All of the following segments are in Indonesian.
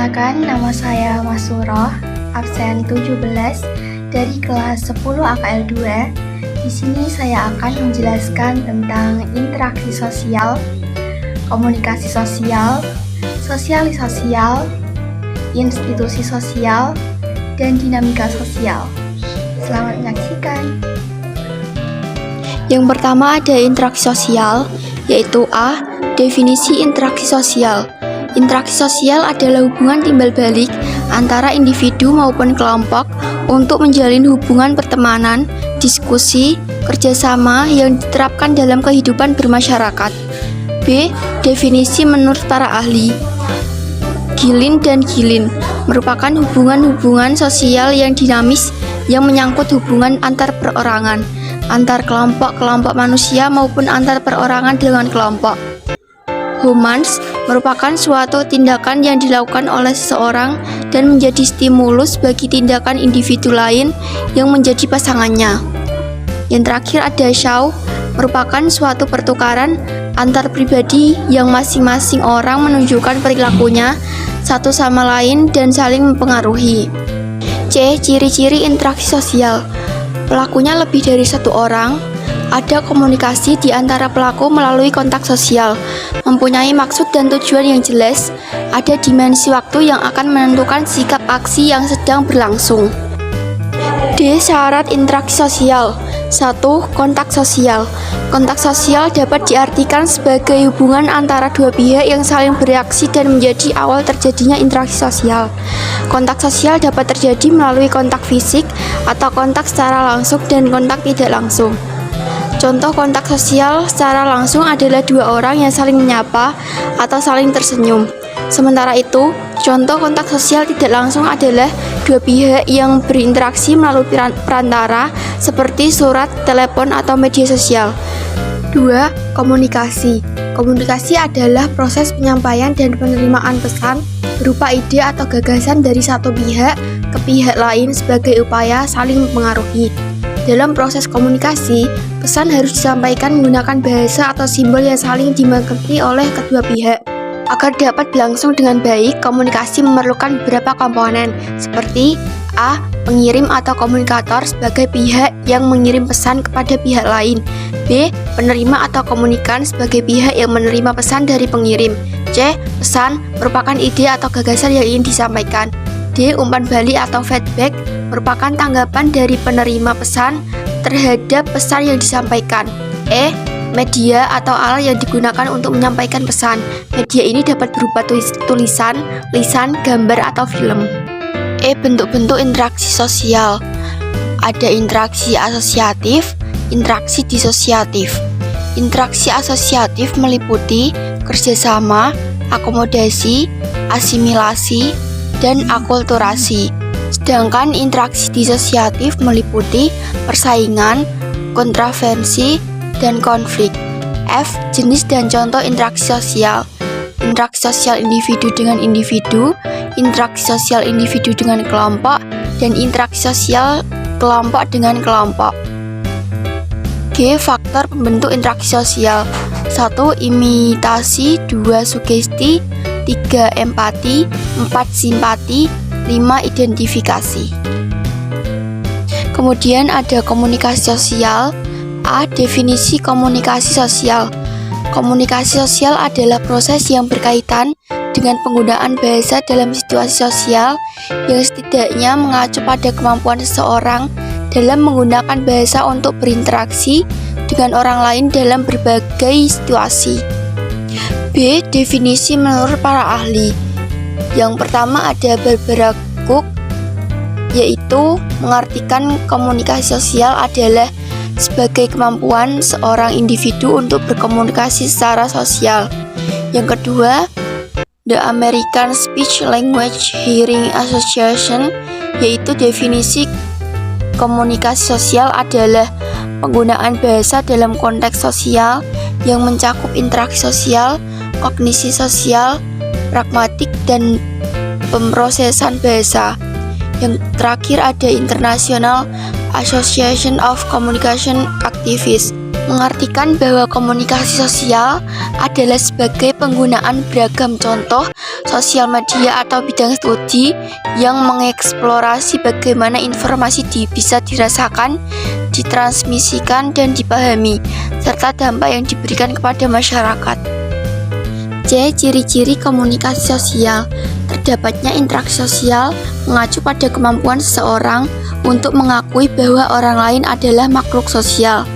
Perkenalkan, nama saya Masuroh, absen 17 dari kelas 10 AKL 2. Di sini saya akan menjelaskan tentang interaksi sosial, komunikasi sosial, sosialisasi sosial, institusi sosial, dan dinamika sosial. Selamat menyaksikan. Yang pertama ada interaksi sosial, yaitu A. Definisi interaksi sosial. Interaksi sosial adalah hubungan timbal balik antara individu maupun kelompok untuk menjalin hubungan pertemanan, diskusi, kerjasama yang diterapkan dalam kehidupan bermasyarakat. B. Definisi menurut para ahli. Gilin dan gilin merupakan hubungan-hubungan sosial yang dinamis yang menyangkut hubungan antar perorangan, antar kelompok-kelompok manusia maupun antar perorangan dengan kelompok. Humans merupakan suatu tindakan yang dilakukan oleh seseorang dan menjadi stimulus bagi tindakan individu lain yang menjadi pasangannya. Yang terakhir ada show, merupakan suatu pertukaran antar pribadi yang masing-masing orang menunjukkan perilakunya satu sama lain dan saling mempengaruhi. C. Ciri-ciri interaksi sosial. Pelakunya lebih dari satu orang. Ada komunikasi di antara pelaku melalui kontak sosial, mempunyai maksud dan tujuan yang jelas, ada dimensi waktu yang akan menentukan sikap aksi yang sedang berlangsung. D. Syarat interaksi sosial. 1. Kontak sosial. Kontak sosial dapat diartikan sebagai hubungan antara dua pihak yang saling bereaksi dan menjadi awal terjadinya interaksi sosial. Kontak sosial dapat terjadi melalui kontak fisik atau kontak secara langsung dan kontak tidak langsung. Contoh kontak sosial secara langsung adalah dua orang yang saling menyapa atau saling tersenyum. Sementara itu, contoh kontak sosial tidak langsung adalah dua pihak yang berinteraksi melalui perantara seperti surat, telepon, atau media sosial. 2. Komunikasi. Komunikasi adalah proses penyampaian dan penerimaan pesan berupa ide atau gagasan dari satu pihak ke pihak lain sebagai upaya saling mempengaruhi. Dalam proses komunikasi, pesan harus disampaikan menggunakan bahasa atau simbol yang saling dimengerti oleh kedua pihak. Agar dapat berlangsung dengan baik, komunikasi memerlukan beberapa komponen, seperti A. Pengirim atau komunikator sebagai pihak yang mengirim pesan kepada pihak lain. B. Penerima atau komunikan sebagai pihak yang menerima pesan dari pengirim. C. Pesan merupakan ide atau gagasan yang ingin disampaikan. D. Umpan balik atau feedback merupakan tanggapan dari penerima pesan terhadap pesan yang disampaikan. E. Media atau alat yang digunakan untuk menyampaikan pesan. Media ini dapat berupa tulisan, lisan, gambar, atau film. E. Bentuk-bentuk interaksi sosial. Ada interaksi asosiatif, interaksi disosiatif. Interaksi asosiatif meliputi kerjasama, akomodasi, asimilasi, dan akulturasi. Sedangkan interaksi disosiatif meliputi persaingan, kontravensi, dan konflik. F. Jenis dan contoh interaksi sosial. Interaksi sosial individu dengan individu, interaksi sosial individu dengan kelompok, dan interaksi sosial kelompok dengan kelompok. G. Faktor pembentuk interaksi sosial. 1. Imitasi, 2. Sugesti, 3. Empati, 4. Simpati, 5. Identifikasi. Kemudian ada komunikasi sosial. A. Definisi komunikasi sosial. Komunikasi sosial adalah proses yang berkaitan dengan penggunaan bahasa dalam situasi sosial yang setidaknya mengacu pada kemampuan seseorang dalam menggunakan bahasa untuk berinteraksi dengan orang lain dalam berbagai situasi. B. Definisi menurut para ahli. Yang pertama ada Barbara Cook, yaitu mengartikan komunikasi sosial adalah sebagai kemampuan seorang individu untuk berkomunikasi secara sosial. Yang kedua, The American Speech Language Hearing Association, yaitu definisi komunikasi sosial adalah penggunaan bahasa dalam konteks sosial yang mencakup interaksi sosial, kognisi sosial, pragmatik, dan pemrosesan bahasa. Yang terakhir ada International Association of Communication Activists, mengartikan bahwa komunikasi sosial adalah sebagai penggunaan beragam contoh sosial media atau bidang studi yang mengeksplorasi bagaimana informasi bisa dirasakan, ditransmisikan, dan dipahami, serta dampak yang diberikan kepada masyarakat. C. Ciri-ciri komunikasi sosial. Terdapatnya interaksi sosial mengacu pada kemampuan seseorang untuk mengakui bahwa orang lain adalah makhluk sosial.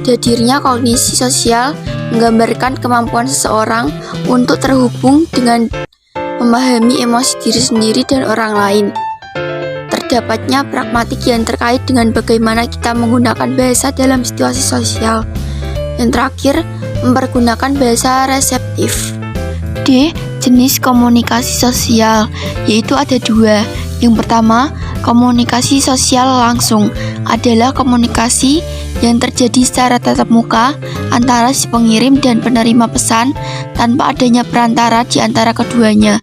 Hadirnya kognisi sosial menggambarkan kemampuan seseorang untuk terhubung dengan memahami emosi diri sendiri dan orang lain. Terdapatnya pragmatik yang terkait dengan bagaimana kita menggunakan bahasa dalam situasi sosial. Yang terakhir, mempergunakan bahasa reseptif. D. Jenis komunikasi sosial, yaitu ada dua. Yang pertama, komunikasi sosial langsung adalah komunikasi yang terjadi secara tatap muka antara si pengirim dan penerima pesan tanpa adanya perantara di antara keduanya.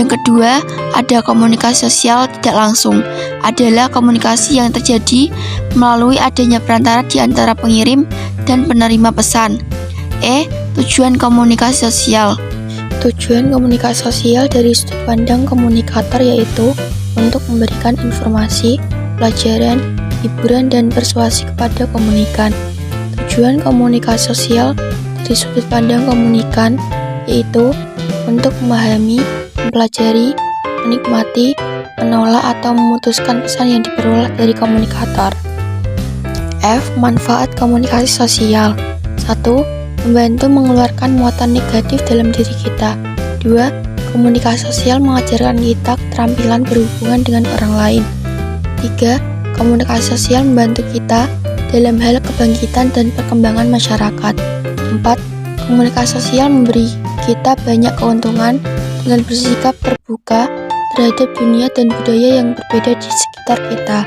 Yang kedua, ada komunikasi sosial tidak langsung, adalah komunikasi yang terjadi melalui adanya perantara di antara pengirim dan penerima pesan. E. Tujuan komunikasi sosial. Tujuan komunikasi sosial dari sudut pandang komunikator yaitu untuk memberikan informasi, pelajaran, hiburan, dan persuasi kepada komunikan. Tujuan komunikasi sosial dari sudut pandang komunikan yaitu untuk memahami, mempelajari, menikmati, menolak, atau memutuskan pesan yang diperoleh dari komunikator. F. Manfaat komunikasi sosial. 1. Membantu mengeluarkan muatan negatif dalam diri kita. 2. Komunikasi sosial mengajarkan kita keterampilan berhubungan dengan orang lain. 3. Komunikasi sosial membantu kita dalam hal kebangkitan dan perkembangan masyarakat. 4. Komunikasi sosial memberi kita banyak keuntungan dengan bersikap terbuka terhadap dunia dan budaya yang berbeda di sekitar kita.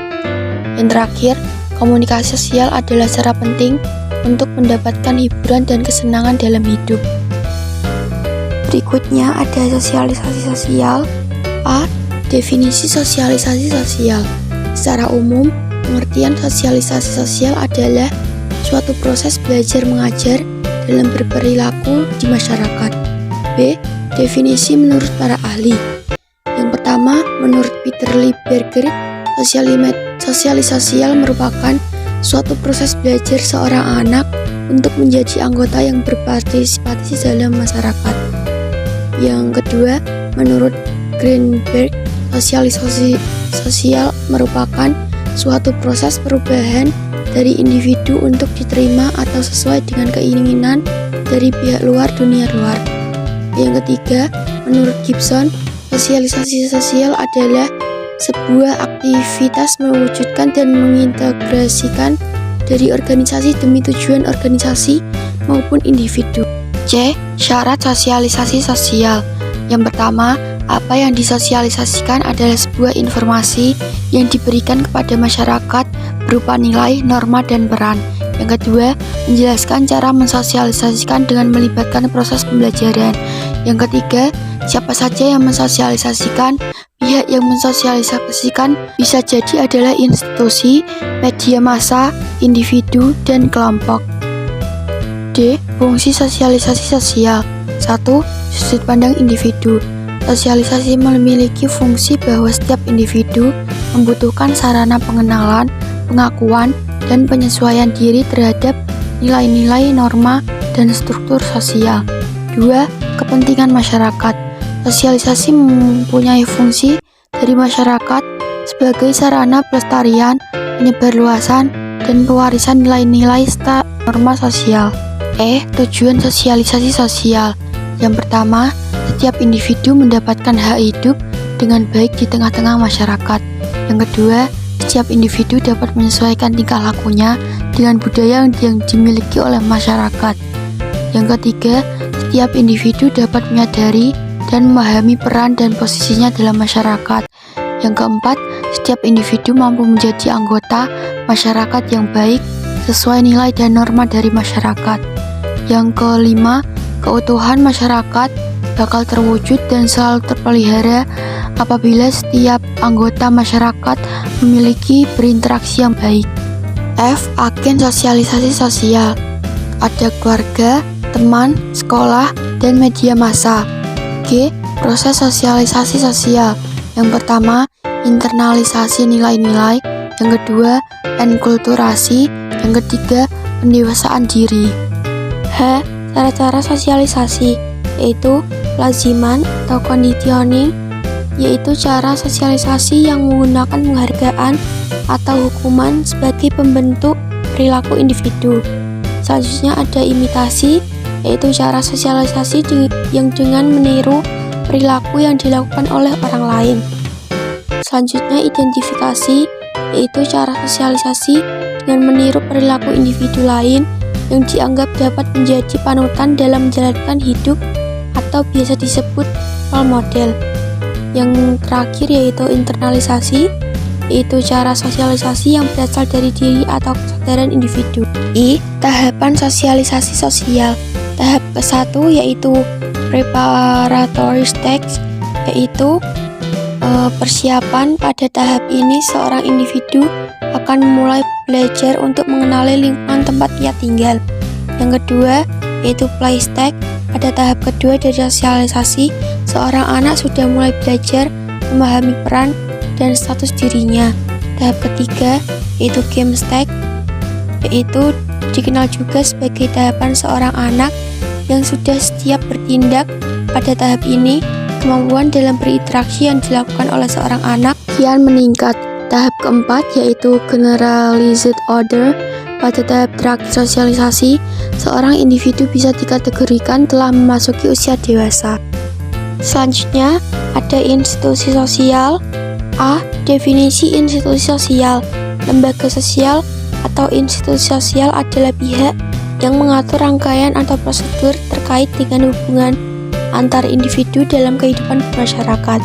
Yang terakhir, komunikasi sosial adalah cara penting untuk mendapatkan hiburan dan kesenangan dalam hidup. Berikutnya ada sosialisasi sosial. A. Definisi sosialisasi sosial. Secara umum, pengertian sosialisasi sosial adalah suatu proses belajar mengajar dalam berperilaku di masyarakat. B. Definisi menurut para ahli. Yang pertama, menurut Peter Lee Berger, sosialisasi sosial merupakan suatu proses belajar seorang anak untuk menjadi anggota yang berpartisipasi dalam masyarakat. Yang kedua, menurut Greenberg, sosialisasi sosial merupakan suatu proses perubahan dari individu untuk diterima atau sesuai dengan keinginan dari pihak luar dunia luar. Yang ketiga, menurut Gibson, sosialisasi sosial adalah sebuah aktivitas mewujudkan dan mengintegrasikan dari organisasi demi tujuan organisasi maupun individu. C. Syarat sosialisasi sosial. Yang pertama, apa yang disosialisasikan adalah sebuah informasi yang diberikan kepada masyarakat berupa nilai, norma, dan peran. Yang kedua, menjelaskan cara mensosialisasikan dengan melibatkan proses pembelajaran. Yang ketiga, siapa saja yang mensosialisasikan. Pihak yang mensosialisasikan bisa jadi adalah institusi, media massa, individu, dan kelompok. D. Fungsi sosialisasi sosial. 1. Sudut pandang individu. Sosialisasi memiliki fungsi bahwa setiap individu membutuhkan sarana pengenalan, pengakuan, dan penyesuaian diri terhadap nilai-nilai, norma, dan struktur sosial. 2. Kepentingan masyarakat. Sosialisasi mempunyai fungsi dari masyarakat sebagai sarana pelestarian, penyebarluasan, dan pewarisan nilai-nilai serta norma sosial. E. Tujuan sosialisasi sosial. Yang pertama, setiap individu mendapatkan hak hidup dengan baik di tengah-tengah masyarakat. Yang kedua, setiap individu dapat menyesuaikan tingkah lakunya dengan budaya yang dimiliki oleh masyarakat. Yang ketiga, setiap individu dapat menyadari dan memahami peran dan posisinya dalam masyarakat. Yang keempat, setiap individu mampu menjadi anggota masyarakat yang baik sesuai nilai dan norma dari masyarakat. Yang kelima, keutuhan masyarakat bakal terwujud dan selalu terpelihara apabila setiap anggota masyarakat memiliki berinteraksi yang baik. F. Agen sosialisasi sosial. Ada keluarga, teman, sekolah, dan media massa. G. Proses sosialisasi sosial. Yang pertama, internalisasi nilai-nilai. Yang kedua, enkulturasi. Yang ketiga, pendewasaan diri. H. Cara-cara sosialisasi, yaitu laziman atau conditioning, yaitu cara sosialisasi yang menggunakan penghargaan atau hukuman sebagai pembentuk perilaku individu. Selanjutnya ada imitasi, yaitu cara sosialisasi yang dengan meniru perilaku yang dilakukan oleh orang lain. Selanjutnya identifikasi, yaitu cara sosialisasi dengan meniru perilaku individu lain yang dianggap dapat menjadi panutan dalam menjalankan hidup atau biasa disebut role model. Yang terakhir yaitu internalisasi, yaitu cara sosialisasi yang berasal dari diri atau kesadaran individu. I. Tahapan sosialisasi sosial. Tahap ke-1 yaitu preparatory stage, yaitu persiapan. Pada tahap ini seorang individu akan mulai belajar untuk mengenali lingkungan tempat ia tinggal. Yang kedua yaitu play stage. Pada tahap kedua dari sosialisasi, seorang anak sudah mulai belajar memahami peran dan status dirinya. Tahap ketiga yaitu game stage, yaitu dikenal juga sebagai tahapan seorang anak yang sudah siap bertindak. Pada tahap ini, kemampuan dalam berinteraksi yang dilakukan oleh seorang anak kian meningkat. Tahap keempat yaitu generalized order. Pada tahap terakhir sosialisasi, seorang individu bisa dikategorikan telah memasuki usia dewasa. Selanjutnya, ada institusi sosial. A. Definisi institusi sosial. Lembaga sosial atau institusi sosial adalah pihak yang mengatur rangkaian atau prosedur terkait dengan hubungan antar individu dalam kehidupan masyarakat.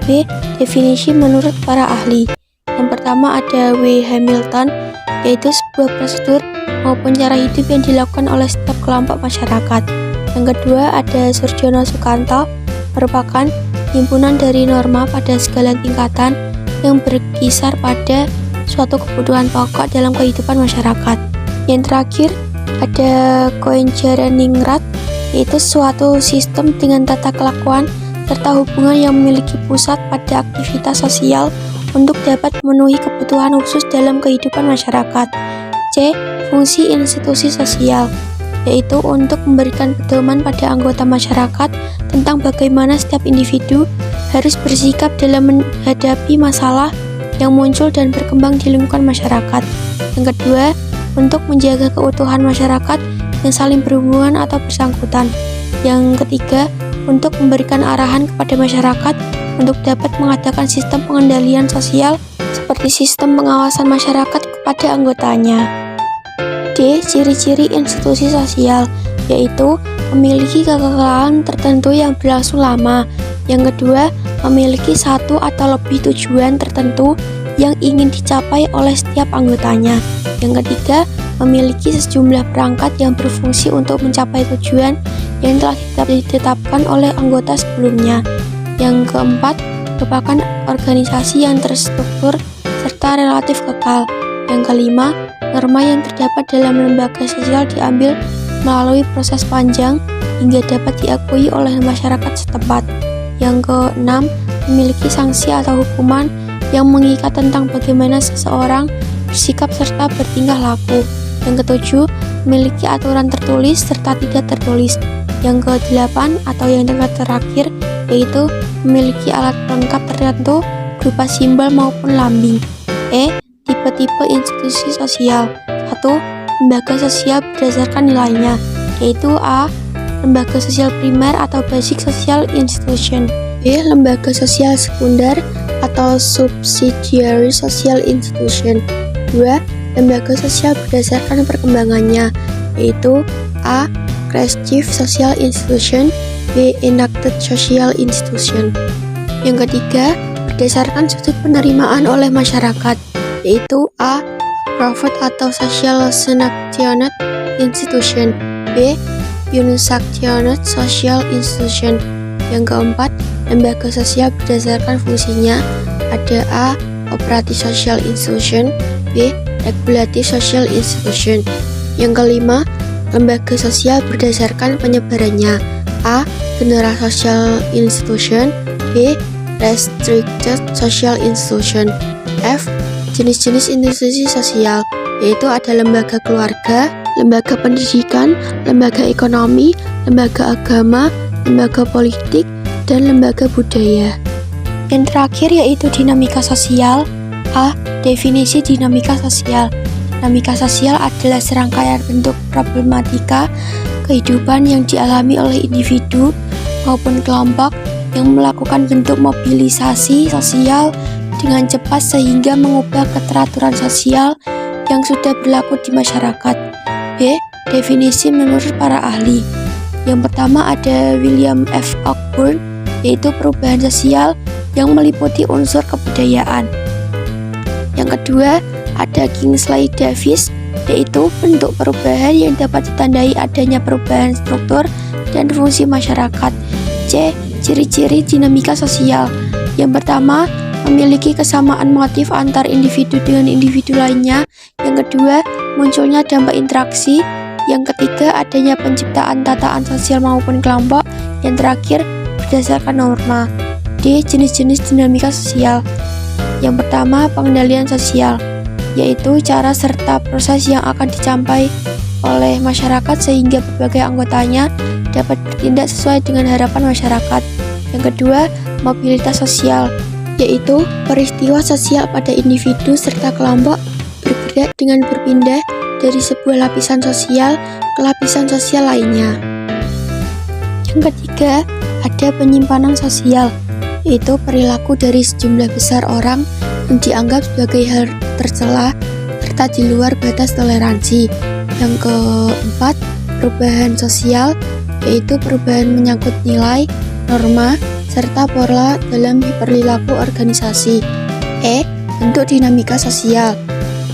B. Definisi menurut para ahli. Yang pertama ada W. Hamilton, yaitu sebuah prosedur maupun cara hidup yang dilakukan oleh setiap kelompok masyarakat. Yang kedua ada Surjono Sukanto, merupakan himpunan dari norma pada segala tingkatan yang berkisar pada suatu kebutuhan pokok dalam kehidupan masyarakat. Yang terakhir ada Koenjareningrat, yaitu suatu sistem dengan tata kelakuan serta hubungan yang memiliki pusat pada aktivitas sosial untuk dapat memenuhi kebutuhan khusus dalam kehidupan masyarakat. C. Fungsi institusi sosial, yaitu untuk memberikan pedoman pada anggota masyarakat tentang bagaimana setiap individu harus bersikap dalam menghadapi masalah yang muncul dan berkembang di lingkungan masyarakat. Yang kedua, untuk menjaga keutuhan masyarakat yang saling berhubungan atau bersangkutan. Yang ketiga, untuk memberikan arahan kepada masyarakat untuk dapat mengadakan sistem pengendalian sosial seperti sistem pengawasan masyarakat kepada anggotanya. D. Ciri-ciri institusi sosial, yaitu memiliki kekekalan tertentu yang berlangsung lama. Yang kedua, memiliki satu atau lebih tujuan tertentu yang ingin dicapai oleh setiap anggotanya. Yang ketiga, memiliki sejumlah perangkat yang berfungsi untuk mencapai tujuan yang telah ditetapkan oleh anggota sebelumnya. Yang keempat, merupakan organisasi yang terstruktur serta relatif kekal. Yang kelima, norma yang terdapat dalam lembaga sosial diambil melalui proses panjang hingga dapat diakui oleh masyarakat setempat. Yang keenam, memiliki sanksi atau hukuman yang mengikat tentang bagaimana seseorang bersikap serta bertingkah laku. Yang ketujuh, memiliki aturan tertulis serta tidak tertulis. Yang kedelapan atau yang terakhir yaitu memiliki alat pelengkap tertentu berupa simbol maupun lambing. E. Tipe-tipe institusi sosial. 1. Lembaga sosial berdasarkan nilainya, yaitu A. Lembaga sosial primer atau basic social institution. B. Lembaga sosial sekunder atau subsidiary social institution. 2. Lembaga sosial berdasarkan perkembangannya, yaitu A. Creative social institution, B. Enacted social institution. Yang ketiga, berdasarkan sudut penerimaan oleh masyarakat, yaitu A. Private atau social sanctioned institution, B. Unsanctioned social institution. Yang keempat, lembaga sosial berdasarkan fungsinya, ada A. Operative social institution, B. Regulative social institution. Yang kelima, lembaga sosial berdasarkan penyebarannya. A. General social institution. B. Restricted social institution. F. Jenis-jenis institusi sosial, yaitu ada lembaga keluarga, lembaga pendidikan, lembaga ekonomi, lembaga agama, lembaga politik, dan lembaga budaya. Yang terakhir yaitu dinamika sosial. A. Definisi dinamika sosial. Dinamika sosial adalah serangkaian bentuk problematika kehidupan yang dialami oleh individu maupun kelompok yang melakukan bentuk mobilisasi sosial dengan cepat sehingga mengubah keteraturan sosial yang sudah berlaku di masyarakat. B. Definisi menurut para ahli. Yang pertama ada William F. Cockburn, yaitu perubahan sosial yang meliputi unsur kebudayaan. Yang kedua ada Kingsley Davis, yaitu bentuk perubahan yang dapat ditandai adanya perubahan struktur dan fungsi masyarakat. C. Ciri-ciri dinamika sosial. Yang pertama, memiliki kesamaan motif antar individu dengan individu lainnya. Yang kedua, munculnya dampak interaksi. Yang ketiga, adanya penciptaan tataan sosial maupun kelompok. Yang terakhir, berdasarkan norma. D. Jenis-jenis dinamika sosial. Yang pertama, pengendalian sosial, yaitu cara serta proses yang akan dicapai oleh masyarakat sehingga berbagai anggotanya dapat bertindak sesuai dengan harapan masyarakat. Yang kedua, mobilitas sosial, yaitu peristiwa sosial pada individu serta kelompok bergerak dengan berpindah dari sebuah lapisan sosial ke lapisan sosial lainnya. Yang ketiga, ada penyimpanan sosial, yaitu perilaku dari sejumlah besar orang yang dianggap sebagai hal tercela serta di luar batas toleransi. Yang keempat, perubahan sosial, yaitu perubahan menyangkut nilai, norma, serta pola dalam perilaku organisasi. E. Bentuk dinamika sosial.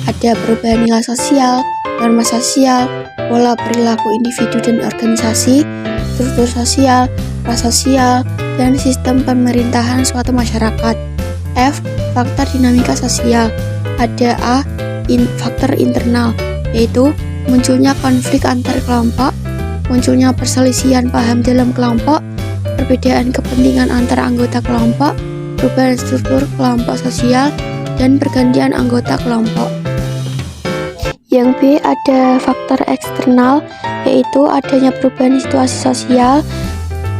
Ada perubahan nilai sosial, norma sosial, pola perilaku individu dan organisasi, struktur sosial, ras sosial, dan sistem pemerintahan suatu masyarakat. F. Faktor dinamika sosial. Ada A. Faktor internal, yaitu munculnya konflik antar kelompok, munculnya perselisihan paham dalam kelompok, perbedaan kepentingan antara anggota kelompok, perubahan struktur kelompok sosial, dan pergantian anggota kelompok. Yang B ada faktor eksternal, yaitu adanya perubahan situasi sosial,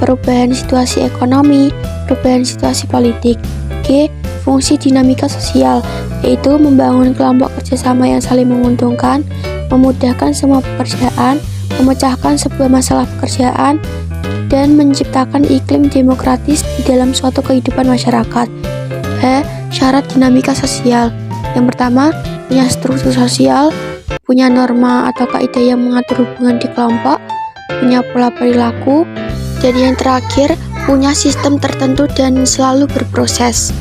perubahan situasi ekonomi, perubahan situasi politik. G. Fungsi dinamika sosial, yaitu membangun kelompok kerjasama yang saling menguntungkan, memudahkan semua pekerjaan, memecahkan sebuah masalah pekerjaan, dan menciptakan iklim demokratis di dalam suatu kehidupan masyarakat. H. Syarat dinamika sosial. Yang pertama, punya struktur sosial, punya norma atau kaidah yang mengatur hubungan di kelompok, punya pola perilaku, dan yang terakhir, punya sistem tertentu dan selalu berproses.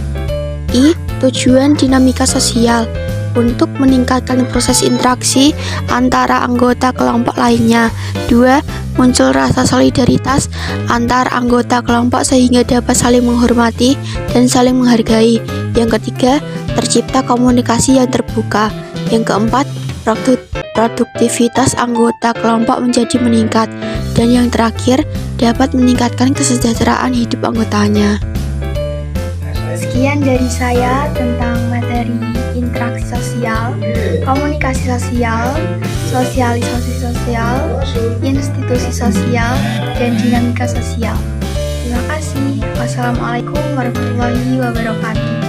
I. Tujuan dinamika sosial, untuk meningkatkan proses interaksi antara anggota kelompok lainnya. 2. Muncul rasa solidaritas antar anggota kelompok sehingga dapat saling menghormati dan saling menghargai. Yang ketiga, tercipta komunikasi yang terbuka. Yang keempat, produktivitas anggota kelompok menjadi meningkat. Dan yang terakhir, dapat meningkatkan kesejahteraan hidup anggotanya. Sekian dari saya tentang materi interaksi sosial, komunikasi sosial, sosialisasi sosial, institusi sosial, dan dinamika sosial. Terima kasih. Wassalamualaikum warahmatullahi wabarakatuh.